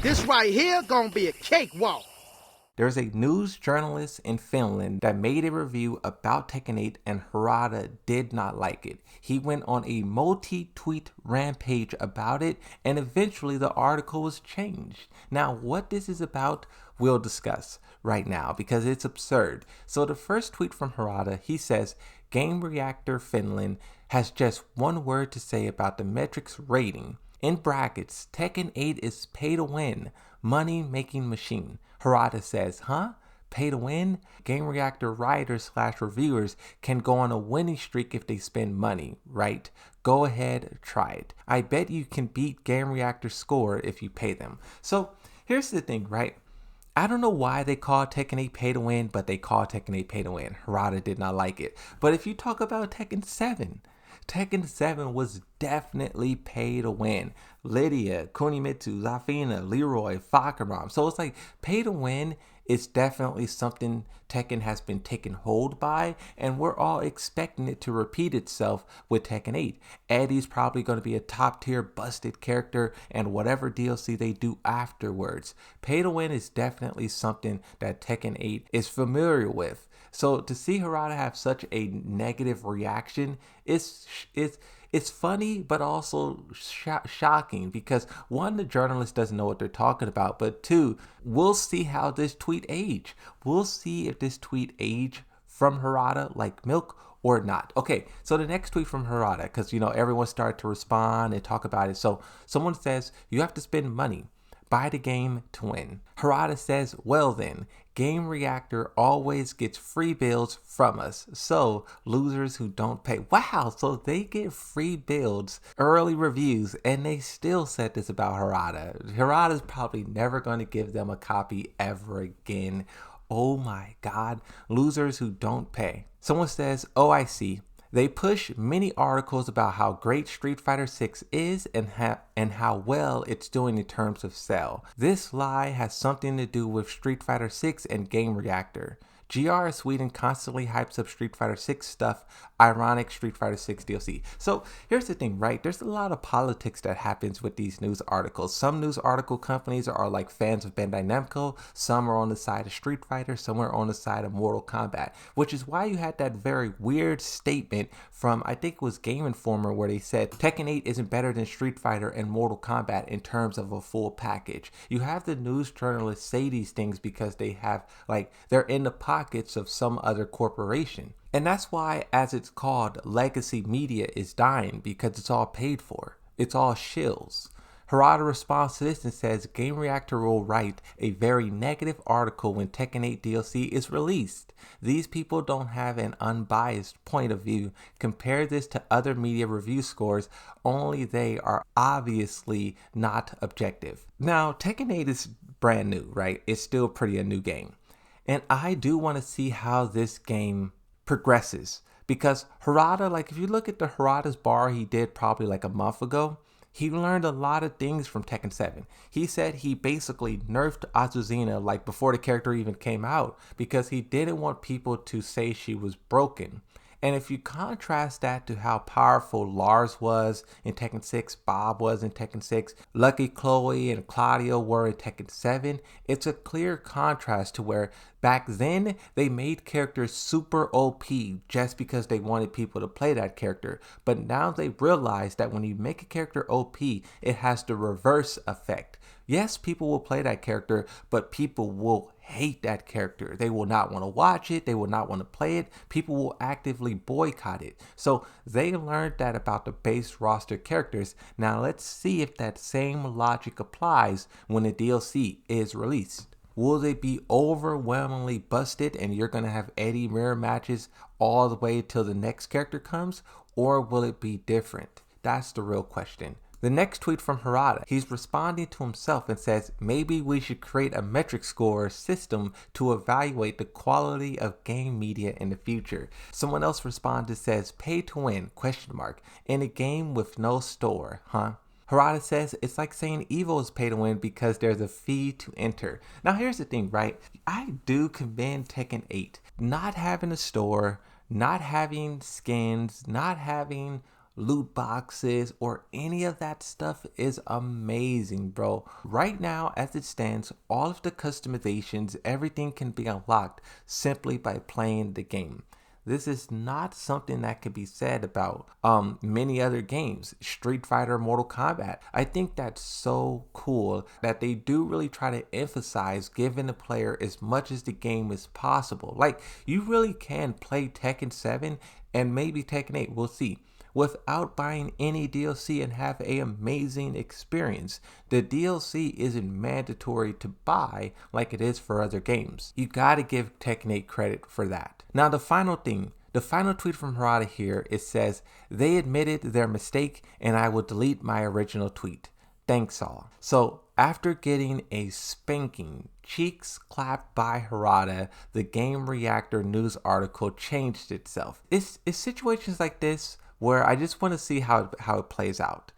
This right here gonna be a cakewalk. There's a news journalist in Finland that made a review about Tekken 8 and Harada did not like it. He went on a multi-tweet rampage about it and eventually the article was changed. Now what this is about, we'll discuss right now because it's absurd. So the first tweet from Harada, he says, Game Reactor Finland has just one word to say about the metrics rating. In brackets, Tekken 8 is pay to win, money making machine. Harada says, huh? Pay to win? Game Reactor writers / reviewers can go on a winning streak if they spend money, right? Go ahead, try it. I bet you can beat Game Reactor's score if you pay them. So here's the thing, right? I don't know why they call Tekken 8 pay to win, but they call Tekken 8 pay to win. Harada did not like it. But if you talk about Tekken 7 was definitely pay to win. Lydia, Kunimitsu, Zafina, Leroy, Fakaram. So it's like pay to win is definitely something Tekken has been taken hold by, and we're all expecting it to repeat itself with Tekken 8. Eddie's probably going to be a top tier busted character and whatever DLC they do afterwards. Pay to win is definitely something that Tekken 8 is familiar with. So to see Harada have such a negative reaction is it's funny, but also shocking because one, the journalist doesn't know what they're talking about, but two, we'll see how this tweet age. We'll see if this tweet age from Harada like milk or not. Okay, so the next tweet from Harada, because everyone started to respond and talk about it. So someone says you have to spend money. Buy the game to win. Harada says, well then, Game Reactor always gets free builds from us. So, losers who don't pay. Wow, so they get free builds, early reviews, and they still said this about Harada. Harada's probably never going to give them a copy ever again. Oh my god, losers who don't pay. Someone says, oh, I see. They push many articles about how great Street Fighter 6 is and how well it's doing in terms of sell. This lie has something to do with Street Fighter 6 and Game Reactor. GR Sweden constantly hypes up Street Fighter 6 stuff, ironic Street Fighter 6 DLC. So here's the thing, right? There's a lot of politics that happens with these news articles. Some news article companies are like fans of Bandai Namco, some are on the side of Street Fighter, some are on the side of Mortal Kombat, which is why you had that very weird statement from, I think it was Game Informer, where they said Tekken 8 isn't better than Street Fighter and Mortal Kombat in terms of a full package. You have the news journalists say these things because they have, they're in the pockets of some other corporation. And that's why, as it's called, legacy media is dying, because it's all paid for. It's all shills. Harada responds to this and says Game Reactor will write a very negative article when Tekken 8 DLC is released. These people don't have an unbiased point of view. Compare this to other media review scores, only they are obviously not objective. Now, Tekken 8 is brand new, right? It's still pretty a new game. And I do want to see how this game progresses, because Harada, if you look at the Harada's bar he did probably a month ago, he learned a lot of things from Tekken 7. He said he basically nerfed Azuzina before the character even came out because he didn't want people to say she was broken. And if you contrast that to how powerful Lars was in Tekken 6, Bob was in Tekken 6, Lucky Chloe and Claudio were in Tekken 7, it's a clear contrast to where back then they made characters super OP just because they wanted people to play that character. But now they realize that when you make a character OP, it has the reverse effect. Yes, people will play that character, but people will hate that character. They will not want to watch it. They will not want to play it. People will actively boycott it. So they learned that about the base roster characters. Now let's see if that same logic applies when the DLC is released. Will they be overwhelmingly busted and you're going to have Eddie mirror matches all the way till the next character comes? Or will it be different? That's the real question. The next tweet from Harada, he's responding to himself and says, maybe we should create a metric score system to evaluate the quality of game media in the future. Someone else responded and says, pay to win, ? In a game with no store, huh? Harada says, it's like saying Evo is pay to win because there's a fee to enter. Now here's the thing, right? I do commend Tekken 8. Not having a store, not having skins, not having loot boxes, or any of that stuff is amazing, bro. Right now, as it stands, all of the customizations, everything can be unlocked simply by playing the game. This is not something that could be said about many other games, Street Fighter, Mortal Kombat. I think that's so cool that they do really try to emphasize giving the player as much as the game is possible. Like, you really can play Tekken 7 and maybe Tekken 8, we'll see, without buying any DLC and have an amazing experience. The DLC isn't mandatory to buy like it is for other games. You gotta give Tekken 8 credit for that. Now the final tweet from Harada here, it says, "They admitted their mistake and I will delete my original tweet. Thanks all." So after getting a spanking, cheeks clapped by Harada, the Game Reactor news article changed itself. It's situations like this where I just want to see how it plays out.